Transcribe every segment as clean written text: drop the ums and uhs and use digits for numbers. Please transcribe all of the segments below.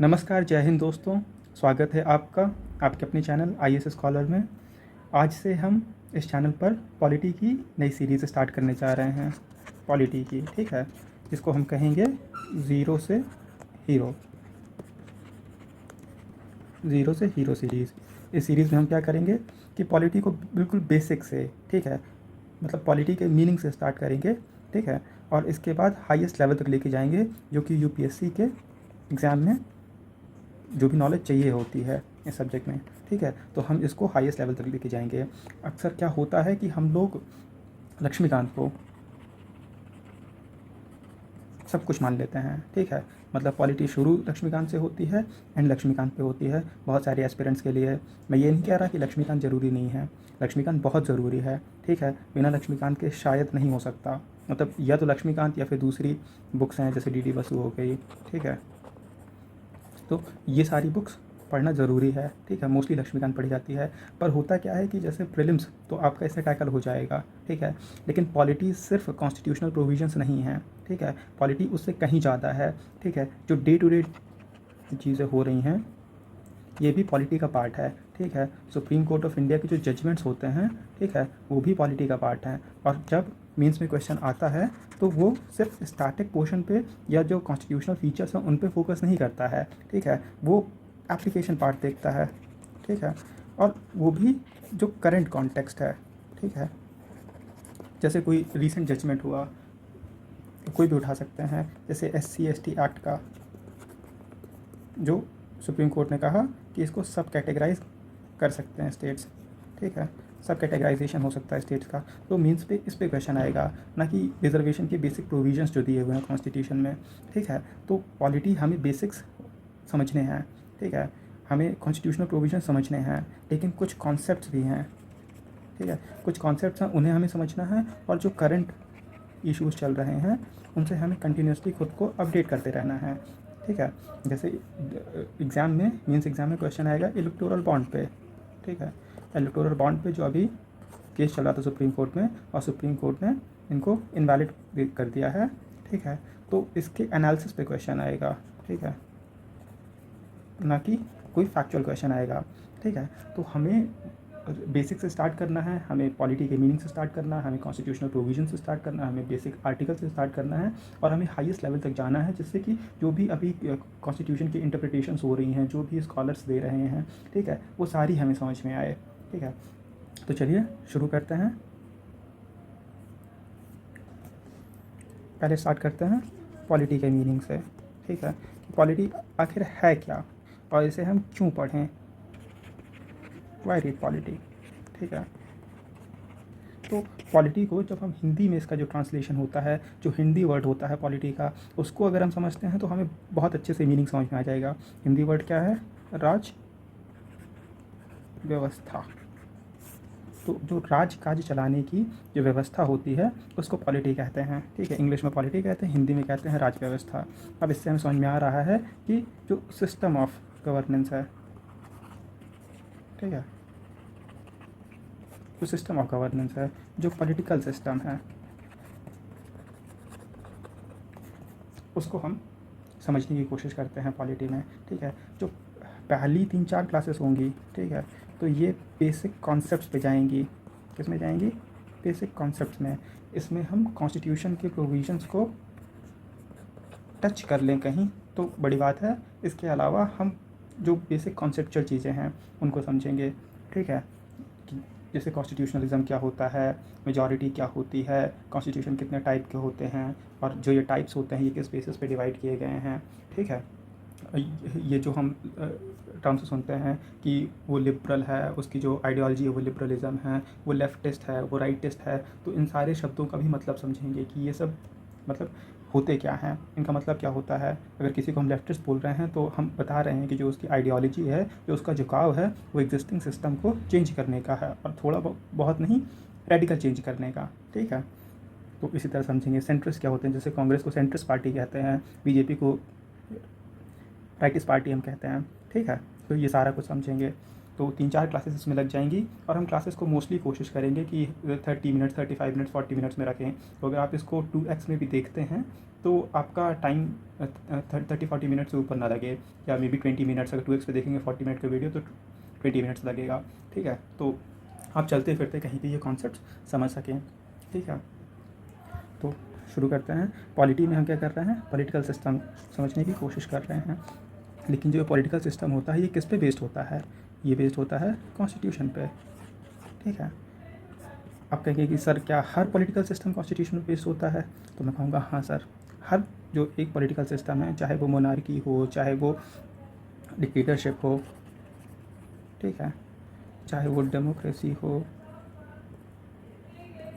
नमस्कार, जय हिंद दोस्तों। स्वागत है आपका आपके अपने चैनल आईएएस स्कॉलर में। आज से हम इस चैनल पर पॉलिटी की नई सीरीज़ स्टार्ट करने जा रहे हैं। पॉलिटी की, ठीक है, जिसको हम कहेंगे ज़ीरो से हीरो। ज़ीरो से हीरो सीरीज़। इस सीरीज़ में हम क्या करेंगे कि पॉलिटी को बिल्कुल बेसिक से, ठीक है, मतलब पॉलिटी के मीनिंग से स्टार्ट करेंगे, ठीक है, और इसके बाद हाईएस्ट लेवल तक लेके जाएंगे, जो कि यूपीएससी के एग्ज़ाम में जो भी नॉलेज चाहिए होती है इस सब्जेक्ट में, ठीक है। तो हम इसको हाईएस्ट लेवल तक लेके जाएंगे। अक्सर क्या होता है कि हम लोग लक्ष्मीकांत को सब कुछ मान लेते हैं, ठीक है, मतलब पॉलिटी शुरू लक्ष्मीकांत से होती है, एंड लक्ष्मीकांत पे होती है बहुत सारे एस्पिरेंट्स के लिए। मैं ये नहीं कह रहा कि लक्ष्मीकांत ज़रूरी नहीं है, लक्ष्मीकांत बहुत ज़रूरी है, ठीक है, बिना लक्ष्मीकांत के शायद नहीं हो सकता। मतलब या तो लक्ष्मीकांत या फिर दूसरी बुक्स हैं जैसे डी बसु हो गई, ठीक है। तो ये सारी बुक्स पढ़ना ज़रूरी है, ठीक है, मोस्टली लक्ष्मीकांत पढ़ी जाती है। पर होता क्या है कि जैसे प्रीलिम्स तो आपका इससे टैकल हो जाएगा, ठीक है, लेकिन पॉलिटी सिर्फ कॉन्स्टिट्यूशनल प्रोविजंस नहीं है, ठीक है, पॉलिटी उससे कहीं ज़्यादा है, ठीक है। जो डे टू डे चीज़ें हो रही हैं ये भी पॉलिटी का पार्ट है, ठीक है। सुप्रीम कोर्ट ऑफ इंडिया के जो जजमेंट्स होते हैं, ठीक है, वो भी पॉलिटी का पार्ट है। और जब मीन्स में क्वेश्चन आता है तो वो सिर्फ स्टैटिक पोर्शन पे या जो कॉन्स्टिट्यूशनल फीचर्स हैं उन पे फोकस नहीं करता है, ठीक है, वो एप्लीकेशन पार्ट देखता है, ठीक है, और वो भी जो करंट कॉन्टेक्स्ट है, ठीक है। जैसे कोई रीसेंट जजमेंट हुआ, कोई भी उठा सकते हैं, जैसे SC/ST एक्ट का जो सुप्रीम कोर्ट ने कहा कि इसको सब कैटेगराइज कर सकते हैं स्टेट्स, ठीक है, सब कैटेगराइजेशन हो सकता है स्टेट्स का। तो मीन्स पे इस पे क्वेश्चन आएगा, ना कि रिजर्वेशन के बेसिक प्रोविजंस जो दिए हुए हैं कॉन्स्टिट्यूशन में, ठीक है। तो पॉलिटी हमें बेसिक्स समझने हैं, ठीक है, हमें कॉन्स्टिट्यूशनल प्रोविजन समझने हैं, लेकिन कुछ कॉन्सेप्ट्स भी हैं, ठीक है, कुछ कॉन्सेप्ट्स हैं उन्हें हमें समझना है, और जो करंट इश्यूज़ चल रहे हैं उनसे हमें कंटिन्यूसली खुद को अपडेट करते रहना है, ठीक है। जैसे एग्ज़ाम में मीन्स एग्ज़ाम में क्वेश्चन आएगा इलेक्टोरल बॉन्ड पे, ठीक है, इलेक्टोरल बॉन्ड पे जो अभी केस चल रहा था सुप्रीम कोर्ट में, और सुप्रीम कोर्ट ने इनको इनवैलिड कर दिया है, ठीक है। तो इसके एनालिसिस पे क्वेश्चन आएगा, ठीक है, ना कि कोई फैक्चुअल क्वेश्चन आएगा, ठीक है। तो हमें बेसिक से स्टार्ट करना है, हमें पॉलिटी के मीनिंग से स्टार्ट करना है, हमें कॉन्स्टिट्यूशनल प्रोविजन से स्टार्ट करना है, हमें बेसिक आर्टिकल से स्टार्ट करना है, और हमें हाईएस्ट लेवल तक जाना है, जिससे कि जो भी अभी कॉन्स्टिट्यूशन की इंटरप्रिटेशंस हो रही हैं, जो भी स्कॉलर्स दे रहे हैं, ठीक है, वो सारी हमें समझ में आए, ठीक है। तो चलिए शुरू करते हैं। पहले स्टार्ट करते हैं पॉलिटी के मीनिंग से, ठीक है, कि पॉलिटी आखिर है क्या और इसे हम क्यों पढ़ें, वाई रीड पॉलिटी, ठीक है। तो पॉलिटी को जब हम हिंदी में इसका जो ट्रांसलेशन होता है, जो हिंदी वर्ड होता है पॉलिटी का, उसको अगर हम समझते हैं तो हमें बहुत अच्छे से मीनिंग समझ में आ जाएगा। हिंदी वर्ड क्या है? राज व्यवस्था। तो जो राज काज चलाने की जो व्यवस्था होती है उसको पॉलिटी कहते हैं, ठीक है। इंग्लिश में पॉलिटी कहते हैं, हिंदी में कहते हैं राज व्यवस्था। अब इससे हमें समझ में आ रहा है कि जो सिस्टम ऑफ गवर्नेंस है, ठीक है, जो सिस्टम ऑफ गवर्नेंस है, जो पॉलिटिकल सिस्टम है, उसको हम समझने की कोशिश करते हैं पॉलिटी में, ठीक है। जो पहली 3-4 क्लासेस होंगी, ठीक है, तो ये बेसिक कॉन्सेप्ट्स पे जाएंगी। किस में जाएंगी? बेसिक कॉन्सेप्ट्स में। इसमें हम कॉन्स्टिट्यूशन के प्रोविजंस को टच कर लें कहीं तो बड़ी बात है, इसके अलावा हम जो बेसिक कॉन्सेप्चुअल चीज़ें हैं उनको समझेंगे, ठीक है, कि जैसे कॉन्स्टिट्यूशनलिज्म क्या होता है, मेजॉरिटी क्या होती है, कॉन्स्टिट्यूशन कितने टाइप के होते हैं, और जो ये टाइप्स होते हैं ये किस बेसिस पे डिवाइड किए गए हैं, ठीक है। ये जो हम टर्म्स सुनते हैं कि वो लिबरल है, उसकी जो आइडियोलॉजी है वो लिबरलिज्म है, वो लेफ्टिस्ट है, वो राइटिस्ट है, तो इन सारे शब्दों का भी मतलब समझेंगे कि ये सब मतलब होते क्या हैं, इनका मतलब क्या होता है। अगर किसी को हम लेफ्टिस्ट बोल रहे हैं तो हम बता रहे हैं कि जो उसकी आइडियोलॉजी है, जो उसका झुकाव है, वो एग्जिस्टिंग सिस्टम को चेंज करने का है, और थोड़ा बहुत नहीं, रेडिकल चेंज करने का, ठीक है। तो इसी तरह समझेंगे सेंट्रिस्ट क्या होते हैं, जैसे कांग्रेस को सेंट्रिस्ट पार्टी कहते हैं, बीजेपी को राइटिस्ट पार्टी हम कहते हैं, ठीक है। तो ये सारा कुछ समझेंगे। तो 3-4 क्लासेस इसमें लग जाएंगी और हम क्लासेस को मोस्टली कोशिश करेंगे कि 30 मिनट्स, 35 मिनट्स, 40 मिनट्स में रखें। तो अगर आप इसको 2x में भी देखते हैं तो आपका टाइम 30-40 मिनट से ऊपर ना लगे, या मे बी 20 मिनट्स। अगर 2x पे देखेंगे 40 मिनट का वीडियो तो 20 मिनट्स लगेगा, ठीक है। तो आप चलते फिरते कहीं भी ये कॉन्सेप्ट समझ सकें, ठीक है। तो शुरू करते हैं। पॉलिटी में हम क्या कर रहे हैं, पॉलिटिकल सिस्टम समझने की कोशिश कर रहे हैं। लेकिन जो पॉलिटिकल सिस्टम होता है ये किस पे बेस्ड होता है, ये बेस्ड होता है कॉन्स्टिट्यूशन पे, ठीक है। आप कहेंगे कि सर क्या हर पॉलिटिकल सिस्टम कॉन्स्टिट्यूशन पे बेस्ड होता है, तो मैं कहूँगा हाँ सर, हर जो एक पॉलिटिकल सिस्टम है, चाहे वो मोनार्की हो, चाहे वो डिक्टेटरशिप हो, ठीक है, चाहे वो डेमोक्रेसी हो,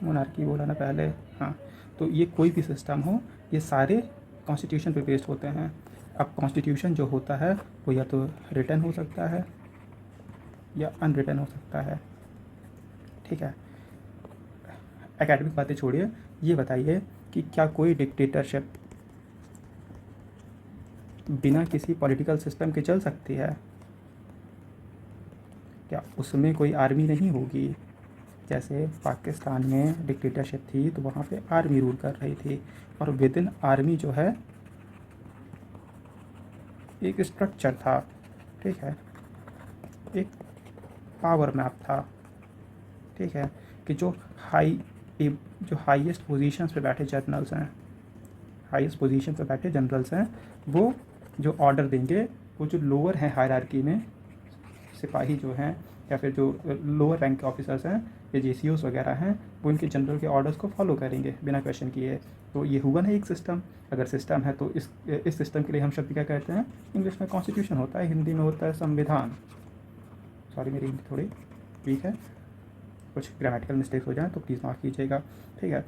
मोनार्की बोला ना पहले, हाँ, तो ये कोई भी सिस्टम हो, ये सारे कॉन्स्टिट्यूशन पे बेस्ड होते हैं। अब कॉन्स्टिट्यूशन जो होता है वो या तो रिटन हो सकता है या अनरिटन हो सकता है, ठीक है। एकेडमिक बातें छोड़िए, ये बताइए कि क्या कोई डिक्टेटरशिप बिना किसी पॉलिटिकल सिस्टम के चल सकती है? क्या उसमें कोई आर्मी नहीं होगी? जैसे पाकिस्तान में डिक्टेटरशिप थी तो वहाँ पे आर्मी रूल कर रही थी, और विद इन आर्मी जो है एक स्ट्रक्चर था, ठीक है, एक पावर मैप था, ठीक है, कि जो हाईएस्ट पोजीशंस पे बैठे जनरल्स हैं, हाईएस्ट पोजीशन पे बैठे जनरल्स हैं, वो जो ऑर्डर देंगे, वो जो लोअर हैं हायरार्की में, सिपाही जो हैं या फिर जो लोअर रैंक के ऑफिसर्स हैं या जेसीओस वगैरह हैं, वो इनके जनरल के ऑर्डर्स को फॉलो करेंगे बिना क्वेश्चन किए। तो ये हुआ ना एक सिस्टम। अगर सिस्टम है तो इस सिस्टम के लिए हम शब्द क्या कहते हैं, इंग्लिश में कॉन्स्टिट्यूशन होता है, हिंदी में होता है संविधान। सॉरी मेरी हिंदी थोड़ी वीक है, कुछ ग्रामेटिकल मिस्टेक्स हो जाए तो प्लीज़ माफ़ कीजिएगा, ठीक है।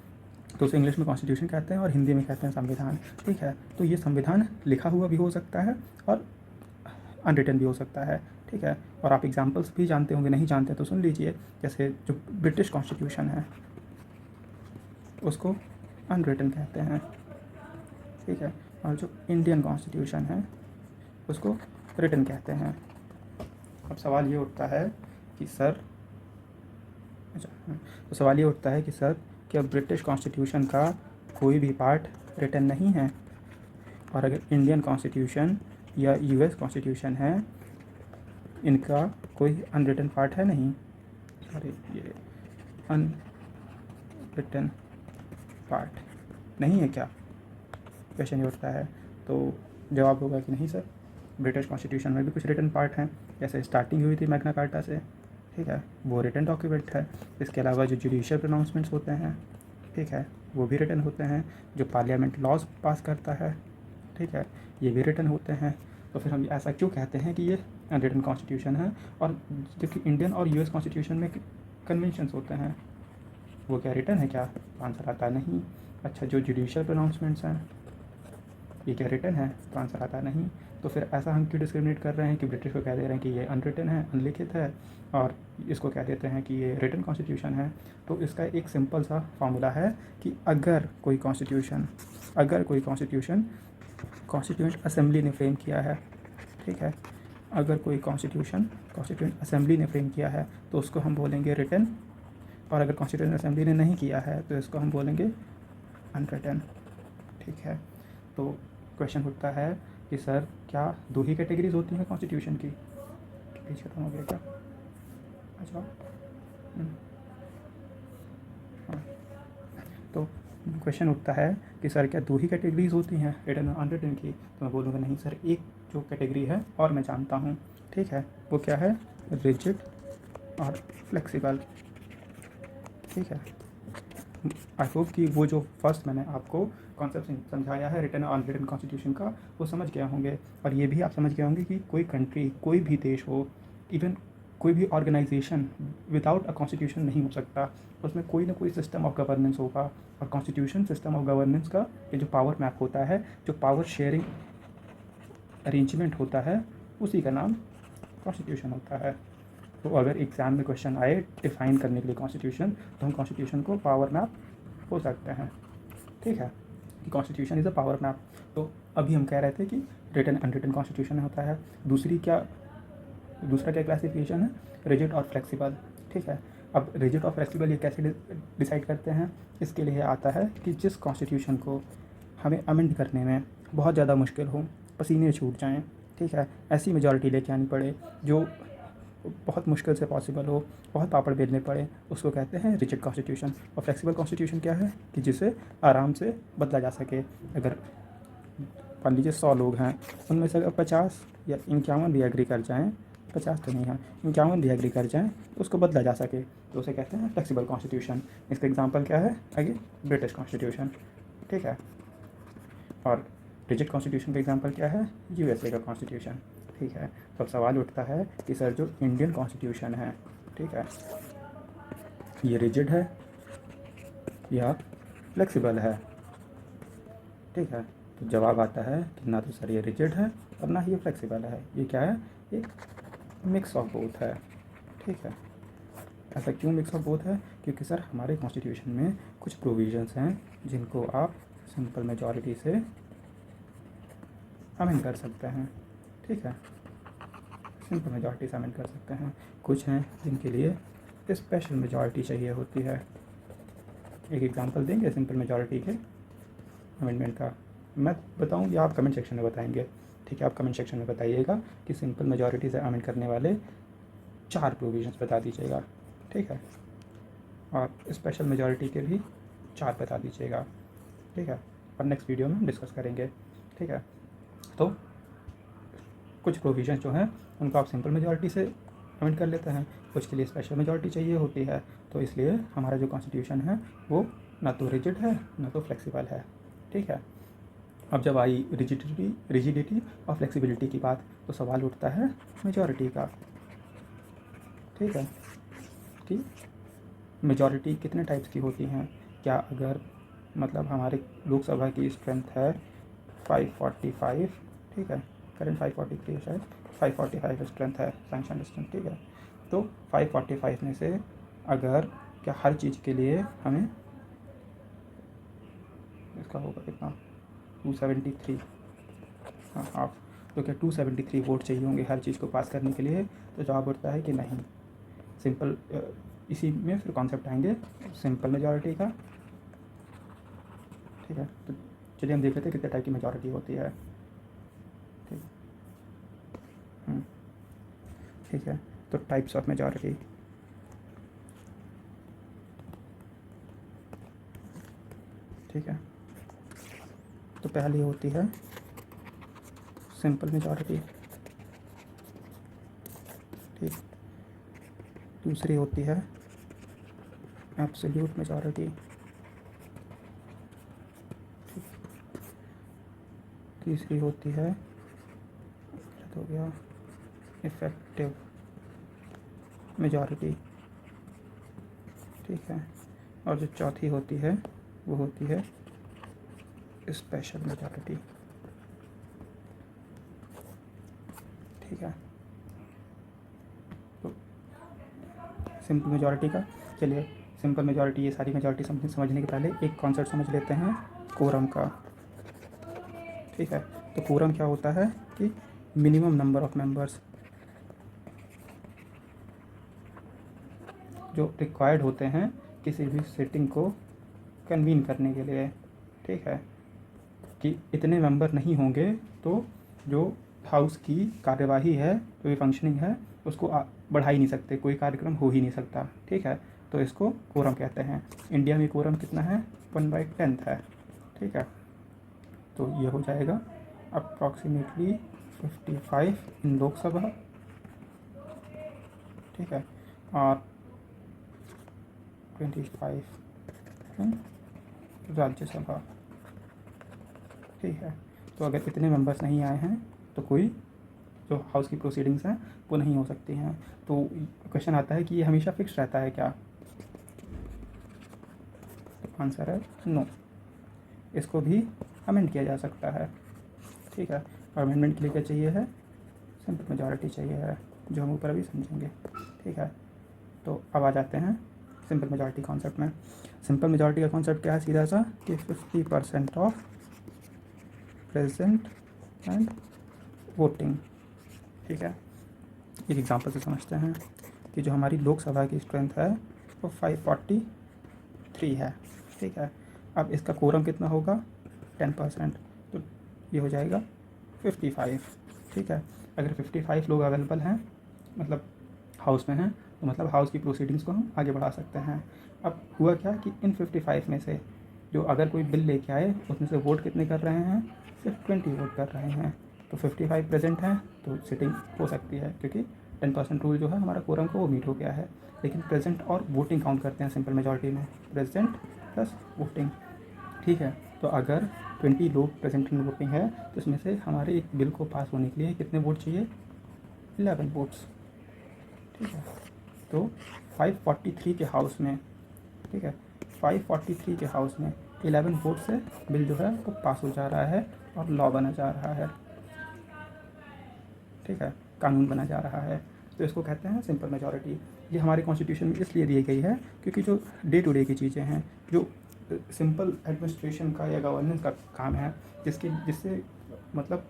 तो उसे इंग्लिश में कॉन्स्टिट्यूशन कहते हैं और हिंदी में कहते हैं संविधान, ठीक है। तो ये संविधान लिखा हुआ भी हो सकता है और अनरिटन भी हो सकता है, ठीक है। और आप एग्जांपल्स भी जानते होंगे, नहीं जानते तो सुन लीजिए। जैसे जो ब्रिटिश कॉन्स्टिट्यूशन है उसको अनरिटन कहते हैं, ठीक है, और जो इंडियन कॉन्स्टिट्यूशन है उसको रिटन कहते हैं। अब सवाल ये उठता है कि सर, तो सवाल ये उठता है कि सर क्या ब्रिटिश कॉन्स्टिट्यूशन का कोई भी पार्ट रिटन नहीं है, और अगर इंडियन कॉन्स्टिट्यूशन या यूएस कॉन्स्टिट्यूशन है, इनका कोई अनरिटन पार्ट है नहीं? अरे ये अनरिटन पार्ट नहीं है क्या, क्वेश्चन ये उठता है। तो जवाब होगा कि नहीं सर, ब्रिटिश कॉन्स्टिट्यूशन में भी कुछ रिटन पार्ट हैं। जैसे स्टार्टिंग हुई थी मैग्ना कार्टा से, ठीक है, वो रिटन डॉक्यूमेंट है। इसके अलावा जो जुडिशियल प्रोनाउंसमेंट्स होते हैं, ठीक है, वो भी रिटन होते हैं। जो पार्लियामेंट लॉज पास करता है, ठीक है, ये भी रिटन होते हैं। तो फिर हम ऐसा क्यों कहते हैं कि ये अनरिटन कॉन्स्टिट्यूशन है? और जबकि इंडियन और यूएस कॉन्स्टिट्यूशन में कन्वेंशंस होते हैं, वो क्या रिटन है क्या? तो आंसर आता नहीं। अच्छा, जो जुडिशियल प्रोनाउंसमेंट्स हैं ये क्या रिटन है? तो आंसर आता नहीं। तो फिर ऐसा हम क्यों डिस्क्रिमिनेट कर रहे हैं कि ब्रिटिश को कह दे रहे हैं कि ये अनरिटन है, अनलिखित है, और इसको कह देते हैं कि ये रिटन कॉन्स्टिट्यूशन है? तो इसका एक सिंपल सा फार्मूला है कि अगर कोई कॉन्स्टिट्यूशन कॉन्स्टिट्यूंट असेंबली ने फ्रेम किया है, ठीक है, अगर कोई कॉन्स्टिट्यूंट असेंबली ने फ्रेम किया है तो उसको हम बोलेंगे रिटन, और अगर कॉन्स्टिट्यूंट असेंबली ने नहीं किया है तो इसको हम बोलेंगे अनरिटन, ठीक है। तो क्वेश्चन उठता है कि सर क्या दो ही कैटेगरीज होती हैं कॉन्स्टिट्यूशन की? पेज खत्म हो गया क्या? अच्छा, हाँ। तो क्वेश्चन उठता है कि सर क्या दो ही कैटेगरीज होती हैं रिटन और अनरिटन की? तो मैं बोलूँगा नहीं सर, एक जो कैटेगरी है और मैं जानता हूँ, ठीक है, वो क्या है? रिजिड और फ्लेक्सिबल, ठीक है। आई होप कि वो जो फर्स्ट मैंने आपको कॉन्सेप्ट समझाया है रिटन और अनरिटन कॉन्स्टिट्यूशन का, वो समझ गए होंगे। और ये भी आप समझ गए होंगे कि कोई कंट्री, कोई भी देश हो, इवन कोई भी ऑर्गेनाइजेशन विदाउट अ कॉन्स्टिट्यूशन नहीं हो सकता। उसमें कोई ना कोई सिस्टम ऑफ गवर्नेंस होगा, और कॉन्स्टिट्यूशन सिस्टम ऑफ गवर्नेंस का ये जो पावर मैप होता है, जो पावर शेयरिंग अरेंजमेंट होता है, उसी का नाम कॉन्स्टिट्यूशन होता है। तो अगर एग्ज़ाम में क्वेश्चन आए डिफ़ाइन करने के लिए कॉन्स्टिट्यूशन, तो हम कॉन्स्टिट्यूशन को पावर मैप हो सकते हैं, ठीक है, कि constitution is a power map. तो अभी हम कह रहे थे कि रिटन अनरिटन कॉन्स्टिट्यूशन होता है। दूसरी क्या दूसरा क्या क्लासिफिकेशन है, रिजिड और फ्लेक्सिबल। ठीक है, अब रिजिड और फ्लेक्सिबल ये कैसे डिसाइड करते हैं, इसके लिए आता है कि जिस कॉन्स्टिट्यूशन को हमें अमेंड करने में बहुत ज़्यादा मुश्किल हो, पसीने छूट जाएँ, ठीक है, ऐसी मेजॉरिटी लेके आनी पड़े जो बहुत मुश्किल से पॉसिबल हो, बहुत पापड़ बेलने पड़े, उसको कहते हैं रिजिड कॉन्स्टिट्यूशन। और फ्लेक्सिबल कॉन्स्टिट्यूशन क्या है कि जिसे आराम से बदला जा सके। अगर मान लीजिए 100 लोग हैं, उनमें से अगर 50 या 51 भी एग्री कर जाएँ, 50 तो नहीं है, 51 भी एग्री कर जाएँ, तो उसको बदला जा सके, तो उसे कहते हैं फ्लेक्सिबल कॉन्स्टिट्यूशन। इसका एग्जांपल क्या है, आगे ब्रिटिश कॉन्स्टिट्यूशन। ठीक है, और रिजिड कॉन्स्टिट्यूशन का एग्जांपल क्या है, यूएसए का कॉन्स्टिट्यूशन। ठीक है, तो अब सवाल उठता है कि सर जो इंडियन कॉन्स्टिट्यूशन है, ठीक है, ये रिजिड है या फ्लेक्सिबल है। ठीक है, तो जवाब आता है कि ना तो सर ये रिजिड है और ना ही ये फ्लेक्सिबल है, ये क्या है, एक मिक्स ऑफ बोथ है। ठीक है, ऐसा क्यों मिक्स ऑफ बोथ है, क्योंकि सर हमारे कॉन्स्टिट्यूशन में कुछ प्रोविजंस हैं जिनको आप सिंपल मेजॉरिटी से अमेंड कर सकते हैं। ठीक है, सिंपल मेजॉरिटी से अमेंड कर सकते हैं। कुछ हैं जिनके लिए स्पेशल मेजॉरिटी चाहिए होती है। एक एग्जांपल देंगे सिंपल मेजॉरिटी के अमेंडमेंट का, मैं बताऊं या आप कमेंट सेक्शन में बताएंगे। ठीक है, आप कमेंट सेक्शन में बताइएगा कि सिंपल मेजॉरिटी से अमेंड करने वाले 4 प्रोविजंस बता दीजिएगा। ठीक है, और स्पेशल मेजॉरिटी के भी 4 बता दीजिएगा। ठीक है, और नेक्स्ट वीडियो में हम डिस्कस करेंगे। ठीक है, तो कुछ प्रोविजंस जो हैं उनको आप सिंपल मेजॉरिटी से अमेंड कर लेते हैं, कुछ के लिए स्पेशल मेजॉरिटी चाहिए होती है। तो इसलिए हमारा जो कॉन्स्टिट्यूशन है वो ना तो रिजिड है ना तो फ्लेक्सिबल है। ठीक है, अब जब आई रिजिडिटी और फ्लेक्सिबिलिटी की बात, तो सवाल उठता है मेजॉरिटी का। ठीक है, कि मेजॉरिटी कितने टाइप्स की होती हैं। क्या अगर मतलब हमारे लोकसभा की स्ट्रेंथ है 545, ठीक है, करंट 543 है शायद, 545 स्ट्रेंथ है सैंक्शन स्ट्रेंथ। ठीक है, तो 545 में से अगर क्या हर चीज़ के लिए हमें इसका होगा कितना, 273, हाँ हाफ, तो क्या 273 वोट चाहिए होंगे हर चीज़ को पास करने के लिए। तो जवाब उठता है कि नहीं, सिंपल इसी में फिर कॉन्सेप्ट आएंगे सिंपल मेजॉरिटी का। ठीक है, तो चलिए हम देख लेते हैं कितने टाइप की मेजॉरिटी होती है। ठीक, ठीक है, तो टाइप्स ऑफ मेजॉरिटी। ठीक है, तो पहली होती है सिंपल मेजॉरिटी। ठीक, दूसरी होती है एब्सोल्यूट मेजॉरिटी। तीसरी होती है, हो गया इफेक्टिव मेजॉरिटी। ठीक है, और जो चौथी होती है वो होती है स्पेशल मेजॉरिटी। ठीक है, तो सिंपल मेजॉरिटी का, चलिए सिंपल मेजॉरिटी ये सारी मेजॉरिटी समझने के पहले एक कॉन्सेप्ट समझ लेते हैं कोरम का। ठीक है, तो कोरम क्या होता है कि मिनिमम नंबर ऑफ मेंबर्स जो रिक्वायर्ड होते हैं किसी भी सिटिंग को कन्वीन करने के लिए। ठीक है, कि इतने मेंबर नहीं होंगे तो जो हाउस की कार्यवाही है, जो भी फंक्शनिंग है, उसको बढ़ा ही नहीं सकते, कोई कार्यक्रम हो ही नहीं सकता। ठीक है, तो इसको कोरम कहते हैं। इंडिया में कोरम कितना है, 1/10 है। ठीक है, तो ये हो जाएगा अप्रॉक्सीमेटली 55 इन लोकसभा। ठीक है, और 25 इन राज्यसभा। ठीक है, तो अगर इतने मेंबर्स नहीं आए हैं तो कोई जो हाउस की प्रोसीडिंग्स हैं वो नहीं हो सकती हैं। तो क्वेश्चन आता है कि ये हमेशा फिक्स रहता है क्या, तो आंसर है नो, इसको भी अमेंड किया जा सकता है। ठीक है, और अमेंडमेंट के लिए क्या चाहिए है, सिंपल मेजॉरिटी चाहिए है, जो हम ऊपर अभी समझेंगे। ठीक है, तो अब आ जाते हैं सिंपल मेजॉरिटी कॉन्सेप्ट में। सिंपल मेजॉरिटी का कॉन्सेप्ट क्या है, सीधा सा कि 50% ऑफ प्रेजेंट एंड वोटिंग। ठीक है, एक एग्जांपल से समझते हैं कि जो हमारी लोकसभा की स्ट्रेंथ है वो 543 है, ठीक है। अब इसका कोरम कितना होगा 10%, तो ये हो जाएगा 55, ठीक है। अगर 55 लोग अवेलेबल हैं मतलब हाउस में हैं, तो मतलब हाउस की प्रोसीडिंग्स को हम आगे बढ़ा सकते हैं। अब हुआ क्या कि इन 55 में से जो अगर कोई बिल लेके आए उसमें से वोट कितने कर रहे हैं, सिर्फ 20 वोट कर रहे हैं। तो 55 प्रेजेंट हैं तो सिटिंग हो सकती है, क्योंकि 10% रूल जो है हमारा कोरम को वो मीट हो गया है। लेकिन प्रेजेंट और वोटिंग काउंट करते हैं सिंपल मेजॉरिटी में, प्रेजेंट प्लस वोटिंग, ठीक है। तो अगर 20 लोग प्रेजेंट इन वोटिंग है तो इसमें से हमारे एक बिल को पास होने के लिए कितने वोट चाहिए, 11 वोट्स, ठीक है। तो 543 के हाउस में, ठीक है, 543 के हाउस में 11 वोट से बिल जो है वो पास हो जा रहा है और लॉ बना जा रहा है, ठीक है, कानून बना जा रहा है। तो इसको कहते हैं सिंपल मेजॉरिटी। ये हमारे कॉन्स्टिट्यूशन में इसलिए दी गई है क्योंकि जो डे टू डे की चीज़ें हैं, जो सिंपल एडमिनिस्ट्रेशन का या गवर्नेंस का काम है, जिससे मतलब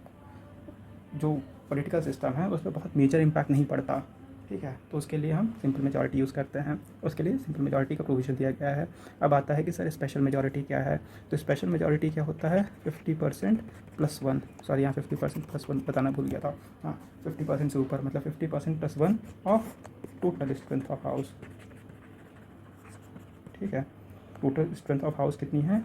जो पॉलिटिकल सिस्टम है उस पर बहुत मेजर इम्पैक्ट नहीं पड़ता, ठीक है। तो उसके लिए हम सिंपल मेजॉरिटी यूज़ करते हैं, उसके लिए सिंपल मेजॉरिटी का प्रोविज़न दिया गया है। अब आता है कि सर स्पेशल मेजॉरिटी क्या है। तो स्पेशल मेजॉरिटी क्या होता है, 50% प्लस 1, सॉरी यहाँ 50% प्लस 1 बताना भूल गया था, हाँ 50% से ऊपर मतलब 50% plus 1 of total strength of house, ठीक है। टोटल स्ट्रेंथ ऑफ हाउस कितनी है,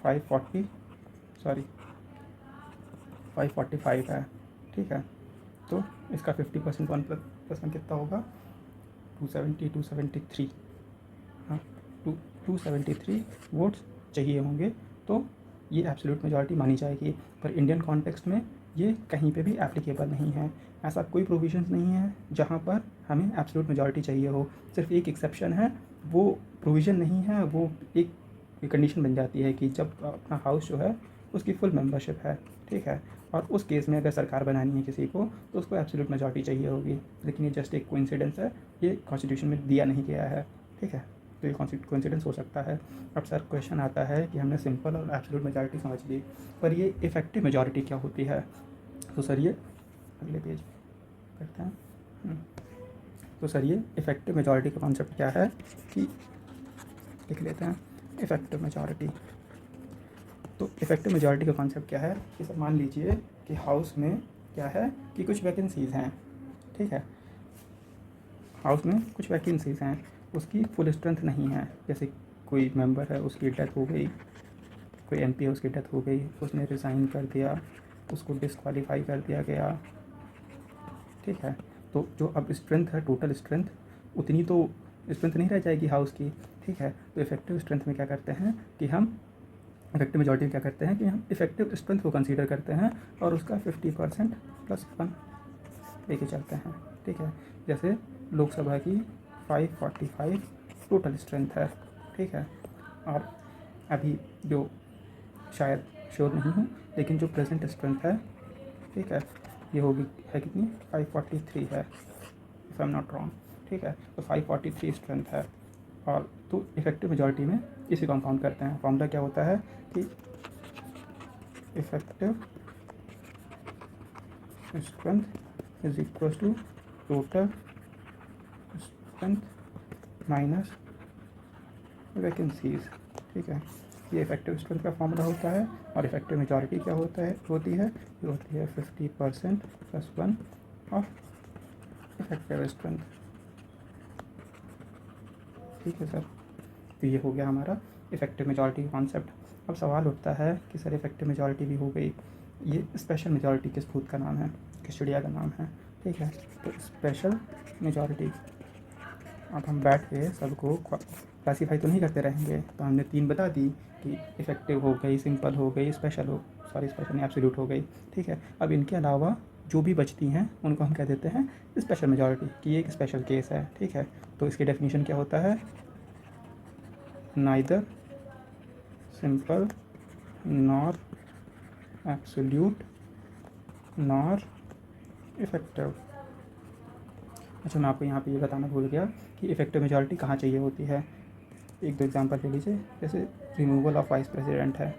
545 है, ठीक है। तो इसका 50% 1 प्लस 1 कितना होगा, 273, हाँ 273 वोट्स चाहिए होंगे, तो ये एब्सोल्यूट मेजॉरिटी मानी जाएगी। पर इंडियन कॉन्टेक्स्ट में ये कहीं पे भी एप्लीकेबल नहीं है। ऐसा कोई प्रोविजंस नहीं है जहाँ पर हमें एब्सोल्यूट मेजॉरिटी चाहिए हो। सिर्फ एक एक्सेप्शन है, वो प्रोविज़न नहीं है, वो एक कंडीशन बन जाती है कि जब अपना हाउस जो है उसकी फुल मेंबरशिप है, ठीक है। और उस केस में अगर सरकार बनानी है किसी को तो उसको एब्सोल्यूट मेजॉरिटी चाहिए होगी। लेकिन ये जस्ट एक कोइंसिडेंस है, ये कॉन्स्टिट्यूशन में दिया नहीं गया है, ठीक है। तो ये कोइंसिडेंस हो सकता है। अब सर क्वेश्चन आता है कि हमने सिंपल और एब्सोल्यूट मेजॉरिटी समझ ली, पर ये इफेक्टिव मेजॉरिटी क्या होती है। तो सर ये अगले पेज करते हैं। तो सर ये इफेक्टिव मेजॉरिटी का कॉन्सेप्ट क्या है कि लिख लेते हैं इफेक्टिव मेजॉरिटी। तो इफेक्टिव मेजॉरिटी का कॉन्सेप्ट क्या है कि सर मान लीजिए कि हाउस में क्या है कि कुछ वैकेंसीज़ हैं, ठीक है, हाउस में कुछ वैकेंसीज़ हैं, उसकी फुल स्ट्रेंथ नहीं है। जैसे कोई मेंबर है उसकी डेथ हो गई, कोई एमपी है उसकी डेथ हो गई, उसने रिज़ाइन कर दिया, उसको डिसक्वालीफाई कर दिया गया, ठीक है। तो जो अब स्ट्रेंथ है, टोटल स्ट्रेंथ उतनी तो स्ट्रेंथ नहीं रह जाएगी हाउस की, ठीक है। तो इफेक्टिव स्ट्रेंथ में क्या करते हैं कि हम इफेक्टिव मेजॉरिटी में क्या करते हैं कि हम इफेक्टिव स्ट्रेंथ को कंसीडर करते हैं और उसका 50% प्लस 1 लेके चलते हैं, ठीक है। जैसे लोकसभा की 545 टोटल स्ट्रेंथ है, ठीक है। और अभी जो शायद श्योर नहीं हूँ, लेकिन जो प्रेजेंट स्ट्रेंथ है, ठीक है, ये होगी है कितनी, 543 है if I am not wrong, ठीक है। तो 543 स्ट्रेंथ है। और तो इफेक्टिव मेजॉरिटी में इसी को हम काउंट करते हैं। फॉर्मूला क्या होता है कि effective strength is equal to total strength minus vacancies, ठीक है। ये इफेक्टिव स्ट्रेंथ का फॉर्मूला होता है। और इफेक्टिव मेजॉरिटी क्या होती है, ये होती है 50% प्लस 1 ऑफ इफेक्टिव स्ट्रेंथ, ठीक है सर। तो ये हो गया हमारा इफेक्टिव मेजॉरिटी का कॉन्सेप्ट। अब सवाल उठता है कि सर इफेक्टिव मेजॉरिटी भी हो गई, ये स्पेशल मेजॉरिटी किस भूत का नाम है, किस चिड़िया का नाम है, ठीक है। तो स्पेशल मेजॉरिटी, अब हम बैठ के सबको क्लासीफाई तो नहीं करते रहेंगे। तो हमने 3 बता दी कि इफेक्टिव हो गई, सिंपल हो गई, स्पेशल नहीं एब्सोल्यूट हो गई, ठीक है। अब इनके अलावा जो भी बचती हैं उनको हम कह देते हैं स्पेशल मेजॉरिटी, कि ये एक स्पेशल केस है, ठीक है। तो इसकी डेफिनेशन क्या होता है, neither simple nor absolute nor effective. अच्छा, मैं आपको यहाँ पे ये बताना भूल गया कि इफेक्टिव मेजॉरिटी कहाँ चाहिए होती है। एक दो एग्जांपल ले लीजिए, जैसे रिमूवल ऑफ वाइस प्रेसिडेंट है,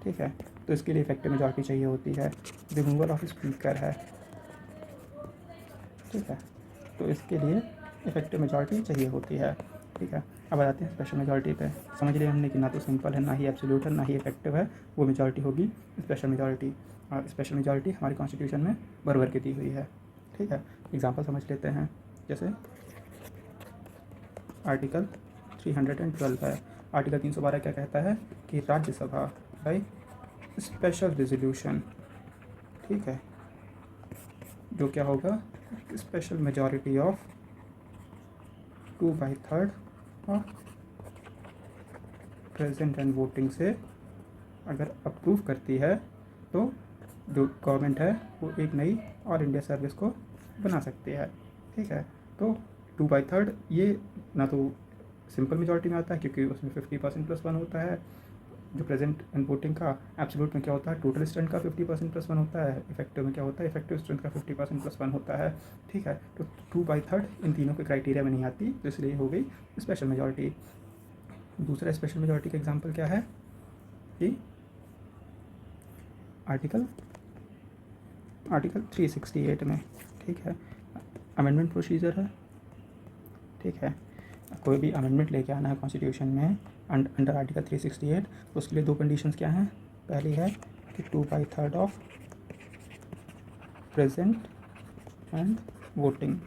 ठीक है। तो इसके लिए इफेक्टिव मेजॉरिटी चाहिए होती है। रिमूवल ऑफ स्पीकर है, ठीक है। तो इसके लिए इफेक्टिव मेजॉरिटी चाहिए होती है, ठीक है। अब आ जाते हैं स्पेशल मेजॉरिटी पे। समझ लिया हमने कि ना तो सिंपल है, ना ही एब्सोल्यूट है, ना ही इफेक्टिव है, वो मेजॉरिटी होगी स्पेशल मेजॉरिटी। और स्पेशल मेजॉरिटी हमारी कॉन्स्टिट्यूशन में भर के दी हुई है, ठीक है। एग्जाम्पल समझ लेते हैं, जैसे आर्टिकल 312 है। आर्टिकल 312 क्या कहता है कि राज्यसभा बाई स्पेशल रिजोल्यूशन, ठीक है, जो क्या होगा, special majority of 2/3 of present and voting से अगर अप्रूव करती है तो जो गवर्नमेंट है वो एक नई ऑल इंडिया सर्विस को बना सकती है, ठीक है। तो 2/3 ये ना तो सिंपल मेजॉरिटी में आता है क्योंकि उसमें 50% +1 होता है, जो प्रेजेंट एंड वोटिंग का एब्सोल्यूट में क्या होता है, टोटल स्ट्रेंथ का 50% +1 होता है, इफेक्टिव में क्या होता है, इफेक्टिव स्ट्रेंथ का 50% +1 होता है, ठीक है। तो 2/3 इन तीनों के क्राइटेरिया में नहीं आती, तो इसलिए हो गई स्पेशल मेजॉरिटी। दूसरा स्पेशल मेजॉरिटी का एग्जाम्पल क्या है कि आर्टिकल 368 में, ठीक है, अमेंडमेंट प्रोसीजर है, ठीक है। कोई भी अमेंडमेंट लेके आना है कॉन्स्टिट्यूशन में अंडर आर्टिकल 368, तो उसके लिए दो कंडीशंस क्या हैं। पहली है कि 2/3 ऑफ प्रेजेंट एंड वोटिंग,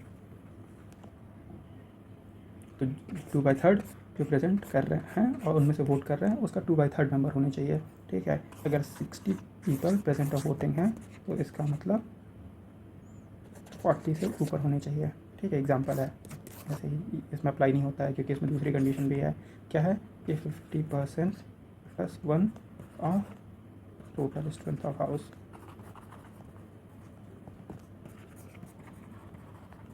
तो 2/3 जो प्रेजेंट कर रहे हैं और उनमें से वोट कर रहे हैं उसका 2/3 नंबर होने चाहिए, ठीक है। अगर 60 पीपल प्रेजेंट ऑफ वोटिंग हैं तो इसका मतलब 40 से ऊपर होने चाहिए, ठीक है। एग्जाम्पल है, ऐसे ही इसमें अप्लाई नहीं होता है क्योंकि इसमें दूसरी कंडीशन भी है, क्या है कि 50% +1 of total strength of house.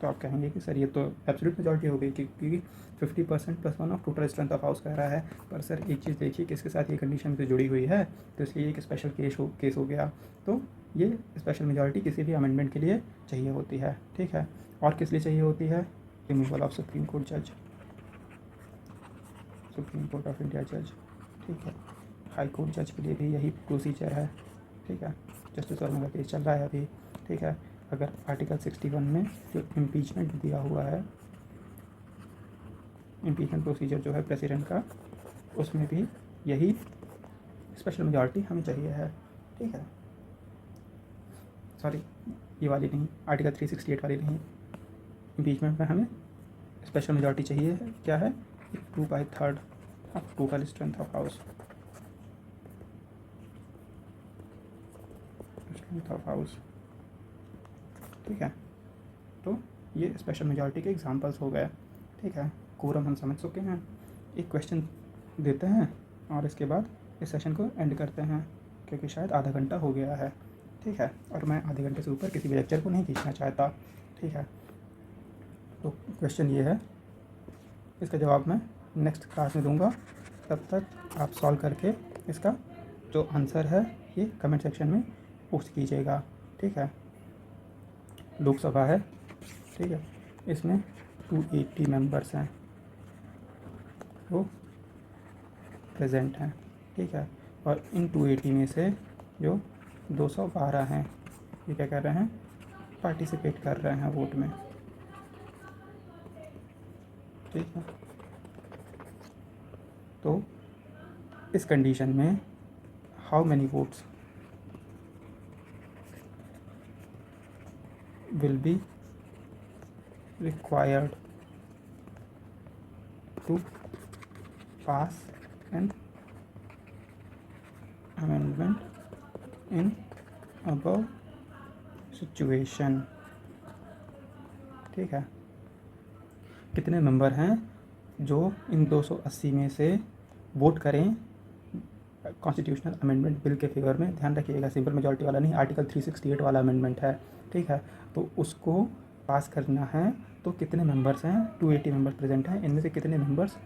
तो आप कहेंगे कि सर ये तो एब्सोल्यूट मेजॉरिटी हो गई क्योंकि 50% +1 of total strength of house कह रहा है, पर सर एक चीज़ देखिए कि इसके साथ ये कंडीशन से जुड़ी हुई है, तो इसलिए एक स्पेशल केस हो गया। तो ये स्पेशल मेजॉरिटी किसी भी अमेंडमेंट के लिए चाहिए होती है, ठीक है। और किस लिए चाहिए होती है, रिमूवल ऑफ सुप्रीम कोर्ट जज, सुप्रीम कोर्ट ऑफ इंडिया जज, ठीक है। हाई कोर्ट जज के लिए भी यही प्रोसीजर है, ठीक है। जस्टिस वर्मा का केस चल रहा है अभी, ठीक है। अगर आर्टिकल 61 में जो इम्पीचमेंट दिया हुआ है, इम्पीचमेंट प्रोसीजर जो है प्रेसिडेंट का, उसमें भी यही स्पेशल मेजॉरिटी हमें चाहिए है, ठीक है। सॉरी, ये वाली नहीं, आर्टिकल 368 वाली नहीं, इम्पीचमेंट में हमें स्पेशल मेजॉरिटी चाहिए, क्या है, 2/3 of total strength of house, strength of house, ठीक है। तो ये स्पेशल मेजॉरिटी के एग्जांपल्स हो गए, ठीक है। कोरम हम समझ चुके हैं। एक क्वेश्चन देते हैं और इसके बाद इस सेशन को एंड करते हैं क्योंकि शायद आधा घंटा हो गया है, ठीक है। और मैं आधे घंटे से ऊपर किसी भी लेक्चर को नहीं खींचना चाहता, ठीक है। तो क्वेश्चन ये है, इसका जवाब मैं नेक्स्ट क्लास में दूंगा, तब तक आप सॉल्व करके इसका जो आंसर है ये कमेंट सेक्शन में पोस्ट कीजिएगा, ठीक है। लोकसभा है, ठीक है, इसमें 280 मेंबर्स हैं, वो प्रेजेंट हैं, ठीक है। और इन 280 में से जो 212 हैं ये क्या कर रहे हैं, पार्टिसिपेट कर रहे हैं वोट में, ठीक है। तो इस कंडीशन में how many votes will be required to pass an amendment in above situation, ठीक है। कितने मेंबर हैं जो इन 280 में से वोट करें कॉन्स्टिट्यूशनल अमेंडमेंट बिल के फेवर में। ध्यान रखिएगा सिंपल मेजॉरिटी वाला नहीं, आर्टिकल 368 वाला अमेंडमेंट है, ठीक है। तो उसको पास करना है, तो कितने मेंबर्स हैं, 280 मेंबर्स प्रेजेंट हैं, इनमें से कितने मेंबर्स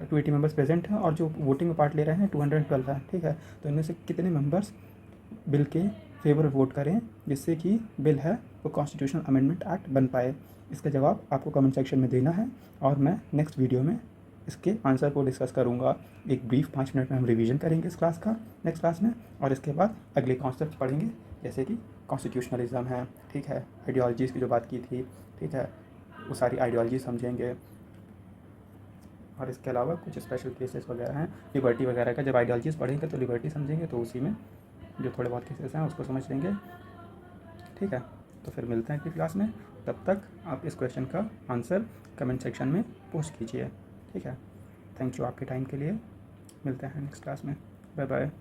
280 मेंबर्स प्रेजेंट हैं और जो वोटिंग में पार्ट ले रहे हैं 212 हैं, ठीक है। तो इनमें से कितने मेंबर्स बिल के फेवर वोट करें जिससे कि बिल है वो कॉन्स्टिट्यूशनल अमेंडमेंट एक्ट बन पाए। इसका जवाब आपको कमेंट सेक्शन में देना है और मैं नेक्स्ट वीडियो में इसके आंसर को डिस्कस करूँगा। एक ब्रीफ 5 मिनट में हम रिवीजन करेंगे इस क्लास का नेक्स्ट क्लास में, और इसके बाद अगले कॉन्सेप्ट पढ़ेंगे जैसे कि कॉन्स्टिट्यूशनलिज्म है, ठीक है, आइडियोलॉजीज़ की जो बात की थी, ठीक है, वो सारी आइडियोलॉजी समझेंगे। और इसके अलावा कुछ स्पेशल केसेस वगैरह हैं लिबर्टी वगैरह का, जब आइडियोलॉजीज़ पढ़ेंगे तो लिबर्टी समझेंगे, तो उसी में जो थोड़े बहुत केसेस हैं उसको समझ लेंगे, ठीक है। तो फिर मिलते हैं अगली क्लास में, तब तक आप इस क्वेश्चन का आंसर कमेंट सेक्शन में पोस्ट कीजिए, ठीक है। थैंक यू आपके टाइम के लिए, मिलते हैं नेक्स्ट क्लास में, बाय बाय।